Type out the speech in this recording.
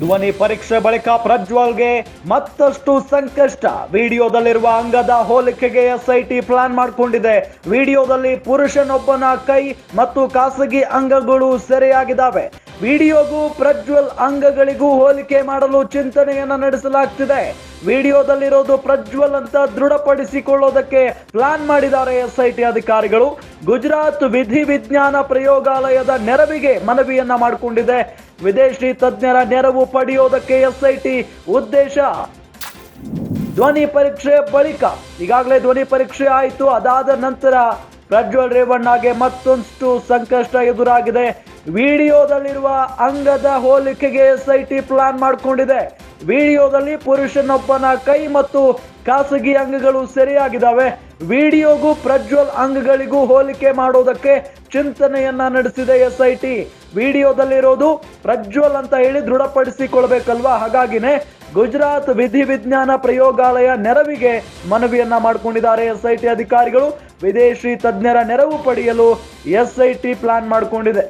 ಧ್ವನಿ ಪರೀಕ್ಷೆ ಬಳಿಕ ಪ್ರಜ್ವಲ್ಗೆ ಮತ್ತಷ್ಟು ಸಂಕಷ್ಟ. ವಿಡಿಯೋದಲ್ಲಿರುವ ಅಂಗದ ಹೋಲಿಕೆಗೆ ಎಸ್ಐಟಿ ಪ್ಲಾನ್ ಮಾಡಿಕೊಂಡಿದೆ. ವಿಡಿಯೋದಲ್ಲಿ ಪುರುಷನೊಬ್ಬನ ಕೈ ಮತ್ತು ಖಾಸಗಿ ಅಂಗಗಳು ಸೆರೆಯಾಗಿದ್ದಾವೆ. ವಿಡಿಯೋಗೂ ಪ್ರಜ್ವಲ್ ಅಂಗಗಳಿಗೂ ಹೋಲಿಕೆ ಮಾಡಲು ಚಿಂತನೆಯನ್ನ ನಡೆಸಲಾಗ್ತಿದೆ. ವಿಡಿಯೋದಲ್ಲಿರೋದು ಪ್ರಜ್ವಲ್ ಅಂತ ದೃಢಪಡಿಸಿಕೊಳ್ಳೋದಕ್ಕೆ ಪ್ಲಾನ್ ಮಾಡಿದ್ದಾರೆ ಎಸ್ಐಟಿ ಅಧಿಕಾರಿಗಳು. ಗುಜರಾತ್ ವಿಧಿವಿಜ್ಞಾನ ಪ್ರಯೋಗಾಲಯದ ನೆರವಿಗೆ ಮನವಿಯನ್ನ ಮಾಡಿಕೊಂಡಿದೆ. ವಿದೇಶಿ ತಜ್ಞರ ನೆರವು ಪಡೆಯೋದಕ್ಕೆ ಎಸ್ಐಟಿ ಉದ್ದೇಶ. ಧ್ವನಿ ಪರೀಕ್ಷೆ ಬಳಿಕ ಈಗಾಗಲೇ ಧ್ವನಿ ಪರೀಕ್ಷೆ ಆಯಿತು. ಅದಾದ ನಂತರ ಪ್ರಜ್ವಲ್ ರೇವಣ್ಣಗೆ ಮತ್ತೊಂದು ಸಂಕಷ್ಟ ಎದುರಾಗಿದೆ. ವಿಡಿಯೋದಲ್ಲಿರುವ ಅಂಗದ ಹೋಲಿಕೆಗೆ ಎಸ್ಐಟಿ ಪ್ಲಾನ್ ಮಾಡಿಕೊಂಡಿದೆ. ವಿಡಿಯೋದಲ್ಲಿ ಪುರುಷನೊಬ್ಬನ ಕೈ ಮತ್ತು ಖಾಸಗಿ ಅಂಗಗಳು ಸೆರೆಯಾಗಿದ್ದಾವೆ. ವಿಡಿಯೋಗೂ ಪ್ರಜ್ವಲ್ ಅಂಗಗಳಿಗೂ ಹೋಲಿಕೆ ಮಾಡೋದಕ್ಕೆ ಚಿಂತನೆಯನ್ನ ನಡೆಸಿದೆ ಎಸ್ಐಟಿ. ವಿಡಿಯೋದಲ್ಲಿರೋದು ಪ್ರಜ್ವಲ್ ಅಂತ ಹೇಳಿ ದೃಢಪಡಿಸಿಕೊಳ್ಬೇಕಲ್ವಾ, ಹಾಗಾಗಿನೇ ಗುಜರಾತ್ ವಿಧಿವಿಜ್ಞಾನ ಪ್ರಯೋಗಾಲಯ ನೆರವಿಗೆ ಮನವಿಯನ್ನ ಮಾಡಿಕೊಂಡಿದ್ದಾರೆ ಎಸ್ಐಟಿ ಅಧಿಕಾರಿಗಳು. ವಿದೇಶಿ ತಜ್ಞರ ನೆರವು ಪಡೆಯಲು ಎಸ್ಐಟಿ ಪ್ಲಾನ್ ಮಾಡಿಕೊಂಡಿದೆ.